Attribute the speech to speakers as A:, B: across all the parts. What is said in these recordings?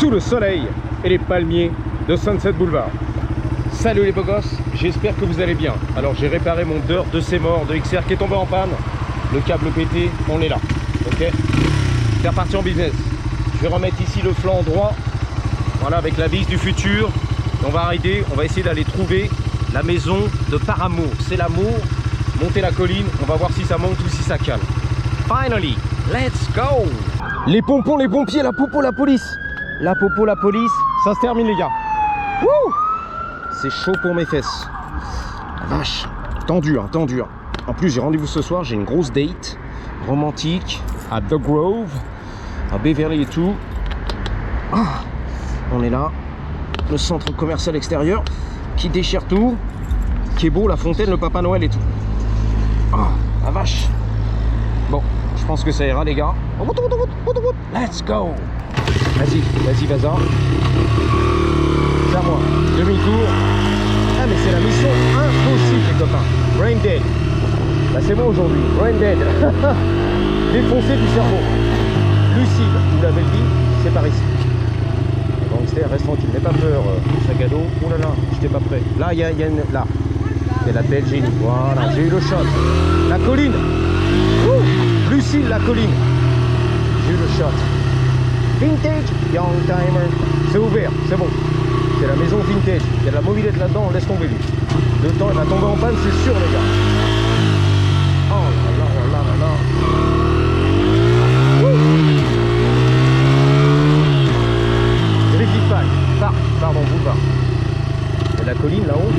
A: sous le soleil et les palmiers de Sunset Boulevard. Salut les beaux gosses, j'espère que vous allez bien. Alors j'ai réparé mon Dirt de ses morts de XR qui est tombé en panne. Le câble pété, on est là. Ok, c'est reparti en business. Je vais remettre ici le flanc droit. Voilà, avec la vis du futur. On va rider, on va essayer d'aller trouver la maison de par amour. C'est l'amour. Monter la colline, on va voir si ça monte ou si ça cale. Finally, let's go. Les pompons, les pompiers, la popo, la police. La popo, la police, ça se termine les gars. Wouh, c'est chaud pour mes fesses. La vache, tendu, hein, tendu. Hein. En plus, j'ai rendez-vous ce soir, j'ai une grosse date romantique à The Grove, à Beverly et tout. Ah, on est là, le centre commercial extérieur qui déchire tout, qui est beau, la fontaine, le Papa Noël et tout. Ah, la vache. Bon, je pense que ça ira les gars. Let's go. Vas-y, vas-y, vas-y. C'est à moi. Demi-tour. Ah mais c'est la mission impossible les copains. Brain dead. Bah c'est bon aujourd'hui. Brain dead. Défoncé du cerveau. Lucide. Vous l'avez dit, c'est par ici. Gangster, reste tranquille. N'aie pas peur. Sac à dos. Oh là là, j'étais pas prêt. Là, il y a une... Là. C'est la belle génie. Voilà, j'ai eu le shot. La colline. Ouh, Lucille, la colline. J'ai eu le shot. Vintage, young timer. C'est ouvert, c'est bon. C'est la maison vintage. Il y a de la mobilette là-dedans, on laisse tomber lui. Le temps, il va tomber en panne, c'est sûr, les gars. Oh là là là là là. Vérifie pas. Pardon, boulevard. Il y a de la colline là-haut.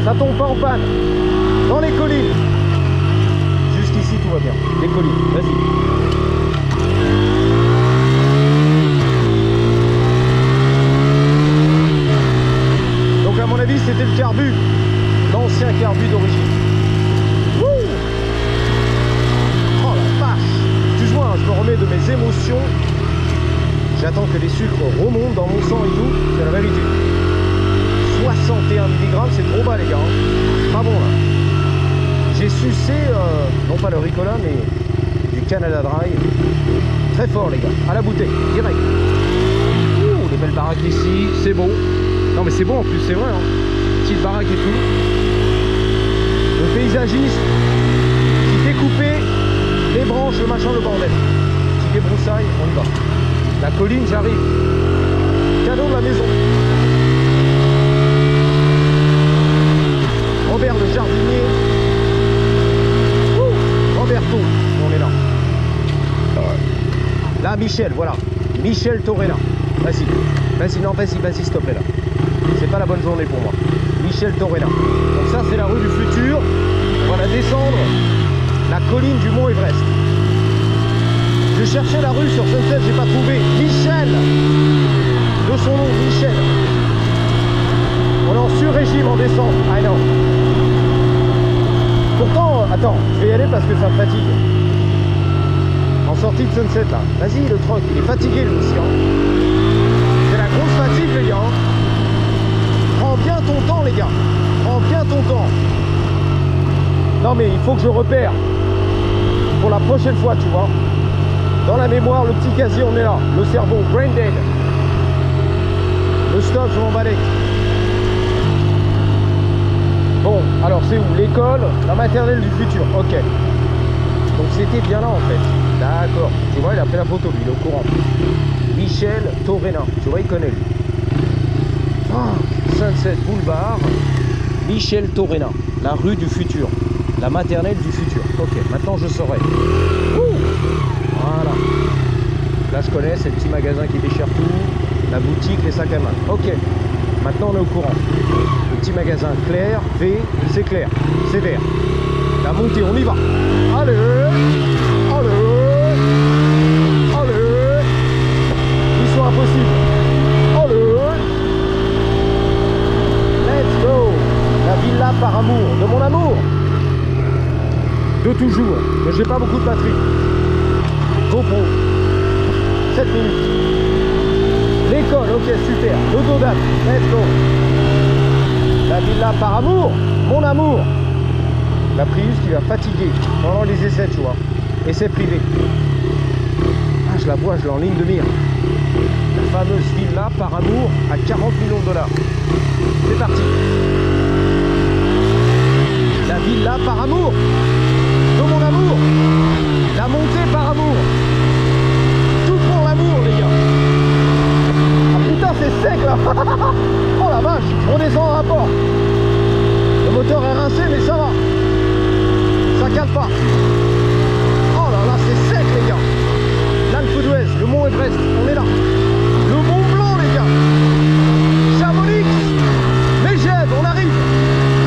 A: Ça tombe pas en panne. Dans les collines. Jusqu'ici tout va bien. Les collines, vas-y. Donc à mon avis c'était le carbu. L'ancien carbu d'origine. Oh la vache. Excuse-moi, je me remets de mes émotions. J'attends que les sucres remontent dans mon sang et tout. C'est la vérité. 61 mg, c'est trop bas les gars, hein. Pas bon là. J'ai sucé, non pas le Ricola, mais du Canada Dry. Très fort les gars, à la bouteille, direct. Ouh, les belles baraques ici, c'est beau. Non mais c'est beau en plus, c'est vrai, hein. Petite baraque et tout. Le paysagiste qui découpait les branches, le machin, le bordel. Petit débroussaille, on y va. La colline, j'arrive. Cadeau de la maison. Robert le jardinier. Roberto, on est là. Là, Michel, voilà. Michel Torrella. Vas-y. Vas-y, non, vas-y, s'il te plaît là. C'est pas la bonne journée pour moi. Michel Torrella. Donc ça, c'est la rue du futur. On va la descendre. La colline du Mont Everest. Je cherchais la rue sur Sunset, j'ai pas trouvé. Michel. De son nom, Michel. On est en sur-régime en descente. I know. Pourtant, attends, je vais y aller parce que ça me fatigue. En sortie de Sunset là. Vas-y le truck, il est fatigué lui aussi. Hein. C'est la grosse fatigue les gars. Hein. Prends bien ton temps les gars. Prends bien ton temps. Non mais il faut que je repère. Pour la prochaine fois tu vois. Dans la mémoire, le petit casier on est là. Le cerveau, brain dead. Le stop, je m'en balèque. Bon, alors c'est où? L'école, la maternelle du futur. Ok. Donc c'était bien là en fait. D'accord. Tu vois, il a pris la photo, lui, il est au courant. Michel Torrella. Tu vois, il connaît lui. Ah, Sunset Boulevard. Michel Torrella. La rue du futur. La maternelle du futur. Ok, maintenant je saurai. Ouh, voilà. Là je connais, c'est le petit magasin qui déchire tout. La boutique, les sacs à main. Ok. Maintenant on est au courant. Le petit magasin clair, V, c'est clair, c'est vert. La montée, on y va. Allez, allez, allez. Mission impossible. Allez. Let's go. La villa par amour, de mon amour. De toujours, mais j'ai pas beaucoup de batterie. GoPro. 7 minutes. L'école, ok, super. L'autodate, let's go. villa par amour, mon amour. La Prius qui va fatiguer pendant les essais, tu vois. Essais privés. Ah, je la vois, je l'ai en ligne de mire. La fameuse villa par amour à 40 millions de dollars. C'est parti. La villa par amour de mon amour. La montée par amour. Tout pour l'amour, les gars. Ah putain, c'est sec là. Oh la vache, on descend en rapport. Le moteur est rincé, mais ça va. Ça cale pas. Oh là là, c'est sec, les gars. L'Alpe d'Huez, le Mont Everest, on est là. Le Mont Blanc, les gars. Chamonix. Megève, on arrive.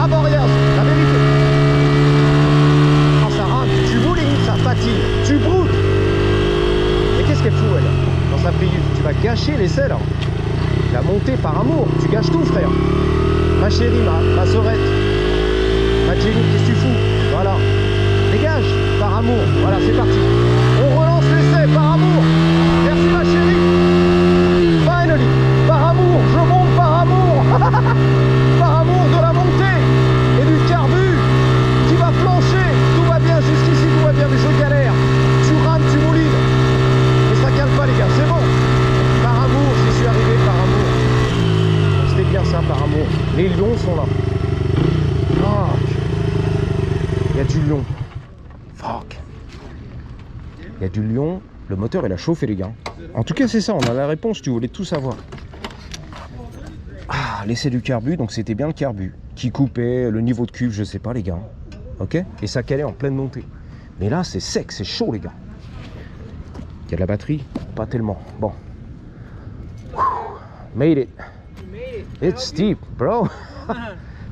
A: À Boreas, la vérité. Oh, ça rame, tu boulines, ça fatigue, tu broudes. Mais qu'est-ce qu'elle fout, elle, dans sa Prius? Tu vas gâcher l'essai, là. La montée par amour, tu gâches tout, frère. Ma chérie, ma sœurette. Ma Jenny, qu'est-ce que tu fous? Voilà. Dégage, par amour. Voilà, c'est parti. On relance l'essai, par amour. Merci, ma chérie. Finally, par amour, je monte par amour. Par amour de la montée et du carbu qui va flancher. Tout va bien, jusqu'ici, tout va bien, mais je galère. Tu rames, tu moulines. Mais ça cale pas, les gars, c'est bon. Par amour, j'y suis arrivé par amour. C'était bien ça, par amour. Les lions sont là. Oh. Il y a du lion. Fuck. Il y a du lion. Le moteur, il a chauffé, les gars. En tout cas, c'est ça. On a la réponse. Tu voulais tout savoir. Ah, l'essai du carbu. Donc, c'était bien le carbu qui coupait le niveau de cuve. Je sais pas, les gars. Ok. Et ça calait en pleine montée. Mais là, c'est sec. C'est chaud, les gars. Il y a de la batterie. Pas tellement. Bon. Made it. It's steep, bro.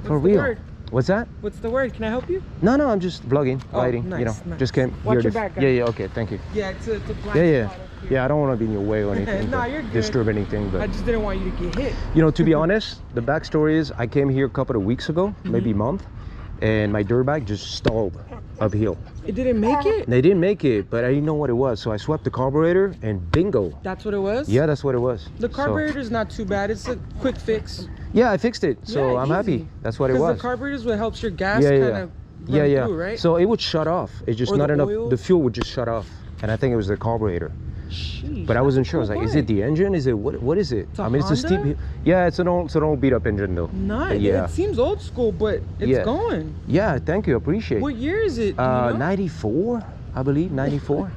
A: For real. What's that?
B: What's the word? Can I help you?
A: No, I'm just vlogging, writing,
B: nice,
A: you know.
B: nice.
A: Just came
B: Watch
A: here
B: your
A: to...
B: back,
A: Yeah, yeah, okay, thank you.
B: Yeah, it's a black
A: Yeah.
B: spot up here.
A: Yeah, I don't want to be in your way or anything.
B: No,
A: but
B: you're good.
A: disturb anything,
B: I
A: but...
B: just didn't want you to get hit.
A: You know, to be honest, the backstory is I came here a couple of weeks ago, maybe a month, and my dirt bike just stalled uphill.
B: It didn't make it?
A: They didn't make it, but I didn't know what it was, so I swapped the carburetor, and bingo.
B: That's what it was?
A: Yeah, that's what it was.
B: The
A: So-
B: carburetor's not too bad. It's a quick fix.
A: Yeah, I fixed it, so
B: Yeah,
A: I'm
B: easy.
A: happy. That's what it
B: Because
A: was.
B: the carburetor is what helps your gas
A: Yeah,
B: kind
A: yeah.
B: of
A: Yeah,
B: run
A: yeah.
B: through, right?
A: So it would shut off. It's just
B: Or
A: not
B: the
A: enough.
B: oil?
A: The fuel would just shut off, and I think it was the carburetor.
B: Sheesh,
A: But I wasn't sure. I was
B: that's a
A: like,
B: cool
A: is it the engine? Is it what is it?
B: It's a
A: I mean, it's a steep.
B: Honda?
A: Yeah, it's an old beat up engine though.
B: Nice.
A: But yeah.
B: It seems old school, but it's
A: Yeah.
B: going.
A: Yeah, thank you. Appreciate.
B: What year is it? Do you know?
A: 94, I believe. 94.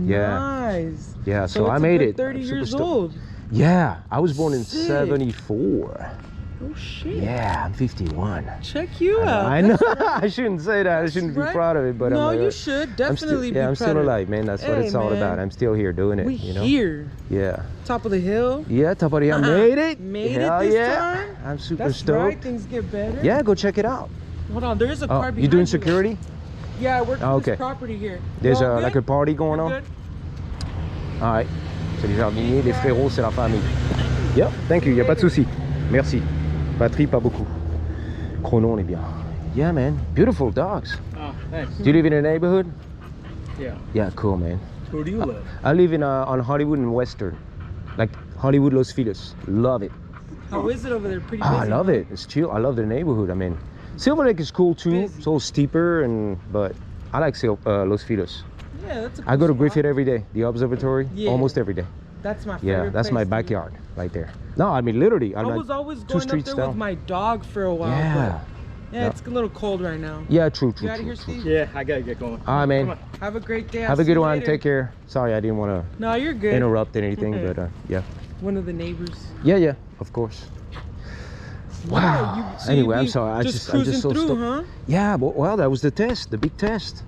A: Yeah.
B: Nice.
A: Yeah. So I
B: it's a
A: made
B: good
A: it.
B: 30
A: I'm super
B: years
A: stoked.
B: old.
A: Yeah, I was born in
B: Sick.
A: 74.
B: Oh shit.
A: Yeah, I'm 51.
B: Check you out.
A: I know.
B: That's right.
A: I shouldn't say that. I shouldn't
B: Right.
A: be proud of it, but
B: no,
A: I'm like,
B: you should
A: I'm still,
B: definitely be
A: yeah, I'm
B: proud
A: still
B: of it.
A: alive, man. That's what
B: Hey,
A: it's all
B: man.
A: about. I'm still here doing it.
B: We
A: you know.
B: here,
A: Yeah.
B: top of the hill.
A: Yeah, top of the hill. Made it.
B: Made
A: Hell
B: it this
A: yeah.
B: time.
A: I'm super
B: That's
A: stoked.
B: right. Things get better.
A: Yeah, go check it out.
B: Hold on, there is a
A: Oh,
B: car behind
A: you doing
B: you.
A: security?
B: Yeah, I work for
A: Oh,
B: this
A: okay.
B: property here.
A: There's
B: You all
A: like
B: good?
A: a party going
B: You're
A: on?
B: good?
A: Ah ouais. C'est les jardiniers, les frérots, c'est la famille. Yeah, thank you, y a pas de souci. Merci. Batterie, pas beaucoup. Chrono, on est bien. Yeah, man. Beautiful dogs.
C: Oh, thanks.
A: Do you live in a neighborhood?
C: Yeah.
A: Yeah, cool, man.
C: Where do you live?
A: I live in on Hollywood and Western. Like Hollywood, Los Feliz. Love it.
B: How is it over there? Pretty
A: Ah, I
B: busy,
A: love
B: huh?
A: it. It's chill. I love the neighborhood. I mean, Silver Lake is cool too.
B: Busy.
A: It's a little steeper, but I like Los Feliz.
B: Yeah, that's a
A: I go to
B: cool
A: Griffith
B: spot.
A: every day. The observatory,
B: Yeah.
A: almost every day.
B: That's my
A: Yeah,
B: favorite
A: that's my
B: place to be.
A: backyard right there. No, I mean literally.
B: I
A: I'm
B: was
A: like
B: always
A: two
B: going up
A: streets
B: there
A: down.
B: with my dog for a while.
A: Yeah.
B: But yeah,
A: Yeah.
B: it's a little cold right now.
A: Yeah, true.
B: You out of here,
A: True.
B: Steve?
C: Yeah, I gotta get going.
A: All right, man.
C: Come on.
B: Have a great day. I'll
A: Have a
B: see
A: good
B: you
A: one.
B: later.
A: Take care. Sorry, I didn't want to
B: No, you're good.
A: interrupt anything, but yeah.
B: One of the neighbors.
A: Yeah, of course. Wow.
B: Yeah, so
A: Anyway,
B: you
A: I'm
B: be
A: sorry. I'm
B: cruising
A: just so
B: through,
A: stoked.
B: huh?
A: Yeah, but well, that was the test, the big test.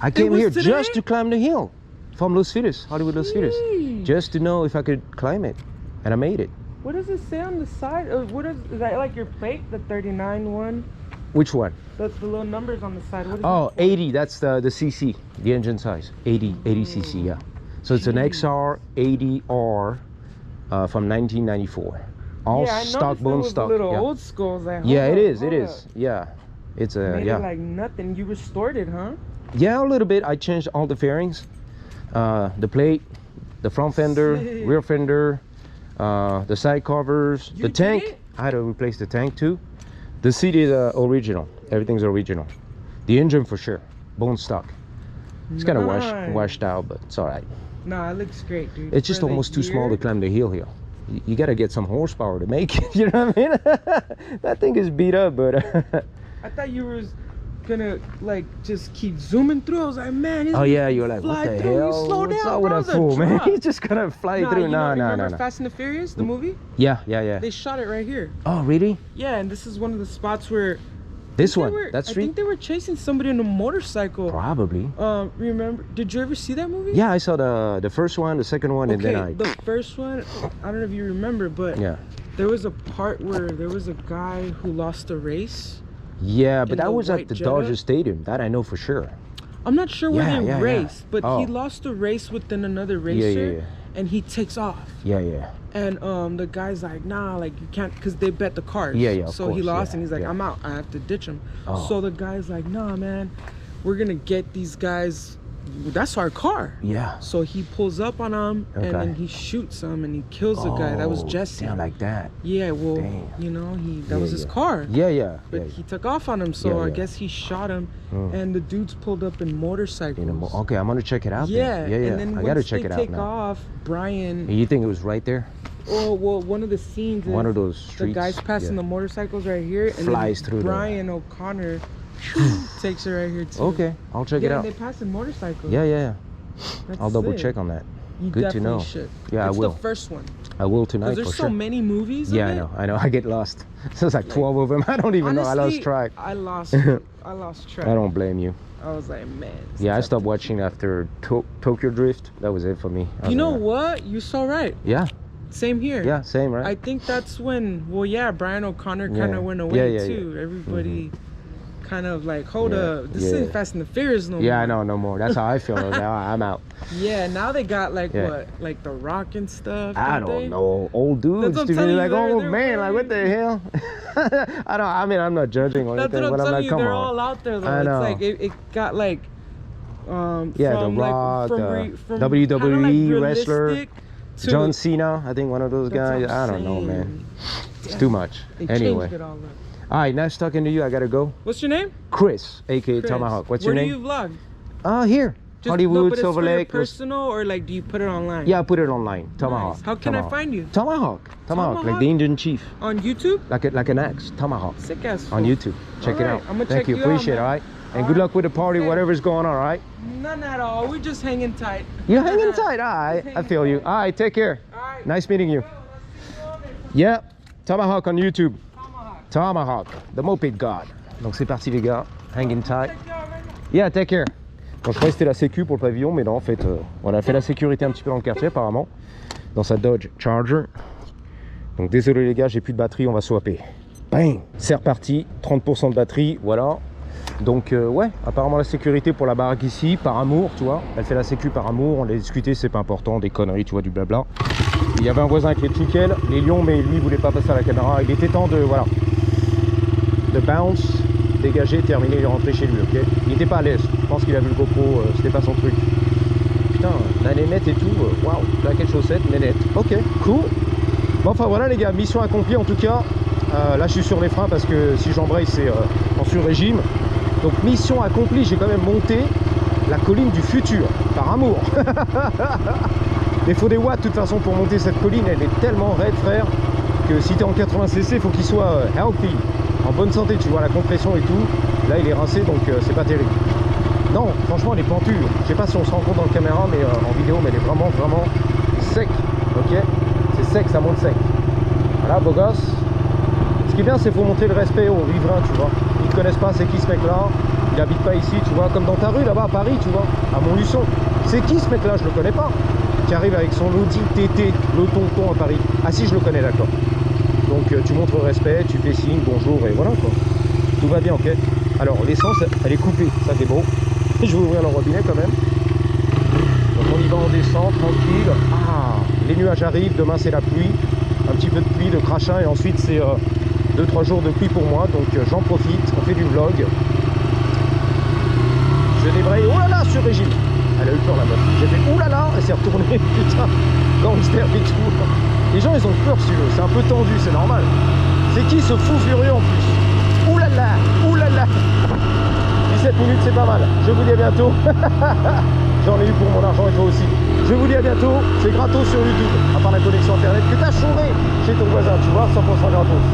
A: I came
B: was
A: here
B: today?
A: just to climb the hill from Los Feliz, Hollywood, Los Feliz,
B: Jeez.
A: just to know if I could climb it, and I made it.
B: What does it say on the side? What is that like your plate? The 39 one?
A: Which one?
B: The little numbers on the side. What is
A: Oh,
B: that for?
A: 80. That's the CC, the engine size. 80 CC. Yeah. So it's an XR 80R from 1994. All
B: Yeah, I
A: stock
B: noticed it
A: bone
B: was
A: stock.
B: a little
A: Yeah.
B: old school. I was like,
A: Yeah,
B: hold
A: it
B: up,
A: is. It
B: hold
A: is.
B: up.
A: Yeah. It's a
B: Made
A: yeah.
B: it like nothing. You restored it, huh?
A: Yeah, a little bit. I changed all the fairings, the plate, the front fender,
B: Sick.
A: rear fender, the side covers,
B: You
A: the
B: did
A: tank.
B: it?
A: I had to replace the tank too. The seat is original. Everything's original. The engine for sure. Bone stock. It's kind of washed out, but it's all right.
B: Nah, it looks great, dude.
A: It's just
B: For the
A: almost too small to
B: year-
A: climb the hill here. You got to get some horsepower to make it. You know what I mean? That thing is beat up, but
B: I thought you were gonna like just keep zooming through. I was like, man.
A: oh yeah, you're like,
B: fly
A: what the
B: through. You
A: hell?
B: slow
A: What's
B: down,
A: up with
B: bro.
A: that
B: It's a
A: fool, man?
B: drop.
A: He's just gonna fly
B: Nah,
A: through.
B: you
A: No,
B: know,
A: no,
B: remember
A: no.
B: Fast and the Furious, the movie?
A: Yeah, yeah, yeah.
B: They shot it right here.
A: Oh, really?
B: Yeah, and this is one of the spots where
A: This
B: they
A: one?
B: were-
A: That
B: I
A: street?
B: think they were chasing somebody on a motorcycle.
A: Probably.
B: Remember? Did you ever see that movie?
A: Yeah, I saw the first one, the second one, and
B: Okay,
A: then I.
B: the first one, I don't know if you remember, but
A: Yeah.
B: there was a part where there was a guy who lost a race.
A: Yeah, but
B: in
A: that
B: the
A: was at
B: white
A: the
B: Jetta?
A: Dodger Stadium. That I know for sure.
B: I'm not sure where
A: Yeah,
B: they
A: yeah, yeah.
B: raced, but
A: Oh.
B: he lost a race within another
A: Yeah,
B: racer,
A: yeah.
B: and he takes off.
A: Yeah, yeah.
B: And the guy's like, nah, like you can't, because they bet the cars.
A: Yeah, yeah, of
B: So he
A: course,
B: lost,
A: yeah,
B: and he's like,
A: yeah.
B: I'm out. I have to ditch him.
A: Oh.
B: So the guy's like, nah, man, we're gonna get these guys. That's our car.
A: Yeah.
B: So he pulls up on him,
A: Okay.
B: and then he shoots him, and he kills the guy. That was
A: Oh,
B: Jesse.
A: damn, like that.
B: Yeah, well,
A: Damn.
B: you know, that
A: Yeah,
B: was his
A: yeah.
B: car.
A: Yeah, yeah.
B: But
A: yeah.
B: he took off on him, so
A: Yeah,
B: I
A: yeah.
B: guess he shot him,
A: Mm.
B: and the dudes pulled up in motorcycles.
A: Okay, I'm gonna check it out.
B: Yeah,
A: then. Yeah, yeah.
B: and then
A: I
B: once
A: gotta check
B: they
A: it out
B: take
A: now.
B: off, Brian,
A: You think it was right there?
B: well, one of the scenes,
A: One
B: is
A: of those
B: the
A: streets.
B: guys passing
A: yeah.
B: the motorcycles right here, and
A: Flies
B: then
A: through there.
B: Brian O'Connor takes it right here too.
A: Okay, I'll check
B: yeah,
A: it out.
B: They passing motorcycles.
A: Yeah, yeah.
B: That's
A: I'll double
B: sick.
A: check on that.
B: You
A: Good to
B: definitely
A: know.
B: should.
A: Yeah,
B: it's
A: I will.
B: the first one.
A: I will
B: Because
A: tonight
B: there's
A: for
B: so
A: sure.
B: many movies.
A: Yeah,
B: of
A: I know. I get lost. So it's like 12 of them. I don't even know. I
B: Honestly,
A: lost track.
B: I lost track.
A: I don't blame you.
B: I was like, man. it's
A: Yeah, I
B: tough
A: stopped
B: to-
A: watching after Tokyo Drift. That was it for me. I
B: You
A: was
B: know
A: like,
B: what? You're so right.
A: Yeah,
B: Same here.
A: yeah, same, right?
B: I think that's when, well, yeah, Brian O'Connor kind
A: Yeah.
B: of went away
A: Yeah, yeah,
B: too. Everybody kind of like, hold
A: Yeah,
B: up, this
A: yeah.
B: isn't Fast and the Furious no more.
A: Yeah, I know, no more. That's how I feel now. I'm out.
B: Yeah, now they got like
A: Yeah.
B: what, like The Rock and stuff.
A: I
B: don't
A: don't
B: they?
A: know. Old dudes
B: what I'm
A: to be
B: telling you,
A: like, oh
B: they're
A: man, like what the
B: very-
A: hell? I mean, I'm not judging or
B: That's
A: anything,
B: what
A: but
B: I'm
A: I'm
B: telling
A: like,
B: you.
A: come
B: They're
A: on.
B: all out there though.
A: I know.
B: It's like it got like,
A: Yeah, The
B: from,
A: Rock,
B: from,
A: WWE
B: kinda, like,
A: wrestler,
B: realistic to-
A: John Cena, I think one of those
B: That's what
A: guys.
B: I'm
A: I don't know, man.
B: saying.
A: It's
B: Damn,
A: too much.
B: They
A: Anyway.
B: changed it all up.
A: All right, nice talking to you. I gotta go.
B: What's your name?
A: Chris, aka
B: Chris.
A: Tomahawk. What's
B: Where
A: your
B: do
A: name?
B: you vlog?
A: Here.
B: Just,
A: Hollywood,
B: but
A: Silver
B: it's for your
A: Lake.
B: personal, or like do you put it online?
A: Yeah, I put it online. Tomahawk.
B: Nice. How can
A: Tomahawk.
B: I find you?
A: Tomahawk. Tomahawk, like
B: Tomahawk?
A: the Indian chief.
B: On YouTube?
A: Like an axe. Tomahawk.
B: Sick ass.
A: On
B: fool.
A: YouTube. Check it
B: Alright,
A: out.
B: I'ma
A: Thank
B: check
A: you.
B: you out,
A: Appreciate it,
B: man.
A: all right? And
B: All
A: good
B: right.
A: luck with the party,
B: Okay.
A: whatever's going on, all right?
B: None at all. We're just hanging tight.
A: You're hanging tight. All right. I feel you. All right, take care.
B: Alright.
A: Nice meeting you.
B: Yo, let's see you on there.
A: Yeah. Tomahawk on YouTube.
B: Tomahawk.
A: Tomahawk, the moped god. Donc c'est parti les gars. Hanging tight.
B: Check you out right now.
A: Yeah, take care. Bon, je croyais que c'était la sécu pour le pavillon, mais non, en fait, on a fait la sécurité un petit peu dans le quartier apparemment, dans sa Dodge Charger. Donc désolé les gars, j'ai plus de batterie, on va swapper. Bang, c'est reparti, 30% de batterie, voilà. Donc ouais, apparemment la sécurité pour la baraque ici, par amour, tu vois. Elle fait la sécu par amour, on l'a discuté, c'est pas important, des conneries, tu vois, du blabla. Il y avait un voisin qui est nickel, les lions, mais lui il voulait pas passer à la caméra. Il était temps de, voilà, de bounce, dégager, terminer, il est rentré chez lui, ok. Il était pas à l'aise, je pense qu'il a vu le GoPro, c'était pas son truc. Putain, la nénette et tout, waouh, claquette chaussette, nénette, ok, cool. Bon, enfin voilà les gars, mission accomplie en tout cas. Là je suis sur les freins parce que si j'embraye c'est en sur-régime. Donc mission accomplie, j'ai quand même monté la colline du futur, par amour. Il faut des watts de toute façon pour monter cette colline, elle est tellement raide frère, que si tu es en 80cc, il faut qu'il soit healthy, en bonne santé, tu vois la compression et tout. Là il est rincé donc c'est pas terrible. Non, franchement elle est pentue, je sais pas si on se rend compte dans la caméra, mais en vidéo, mais elle est vraiment sec, ok. C'est sec, ça monte sec. Voilà, beau gosse. Ce qui est bien, c'est qu'il faut montrer le respect aux riverains, tu vois. Ils ne connaissent pas, c'est qui ce mec-là. Il habite pas ici, tu vois. Comme dans ta rue, là-bas, à Paris, tu vois. À Montluçon. C'est qui ce mec-là? Je le connais pas. Qui arrive avec son Audi TT, le tonton à Paris. Ah si, je le connais, d'accord. Donc, tu montres le respect, tu fais signe, bonjour, et voilà, quoi. Tout va bien, ok. Alors, l'essence, elle est coupée. Ça, c'est beau. Je vais ouvrir le robinet, quand même. Donc, on y va en descente, tranquille. Ah, les nuages arrivent. Demain, c'est la pluie. Un petit peu de pluie, de crachin, et ensuite c'est 2-3 jours de pluie pour moi, donc j'en profite, on fait du vlog. Je débraye, oh là là, sur régime. Elle a eu peur la meuf. J'ai fait oh là là, elle s'est retournée, putain, gangster et tout. Les gens ils ont peur si tu veux, c'est un peu tendu, c'est normal. C'est qui ce fou furieux en plus? Oulala, oulala. 17 minutes, c'est pas mal. Je vous dis à bientôt. J'en ai eu pour mon argent et toi aussi. Je vous dis à bientôt. C'est gratos sur YouTube. À part la connexion internet que t'as chômé chez ton voisin, tu vois, 100% gratos.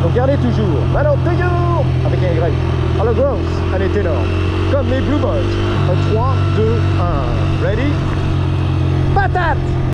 A: Donc gardez toujours. Maintenant, toujours avec un Y. À la grosse, elle est énorme. Comme mes Blue Balls. 3, 2, 1. Ready? Patate!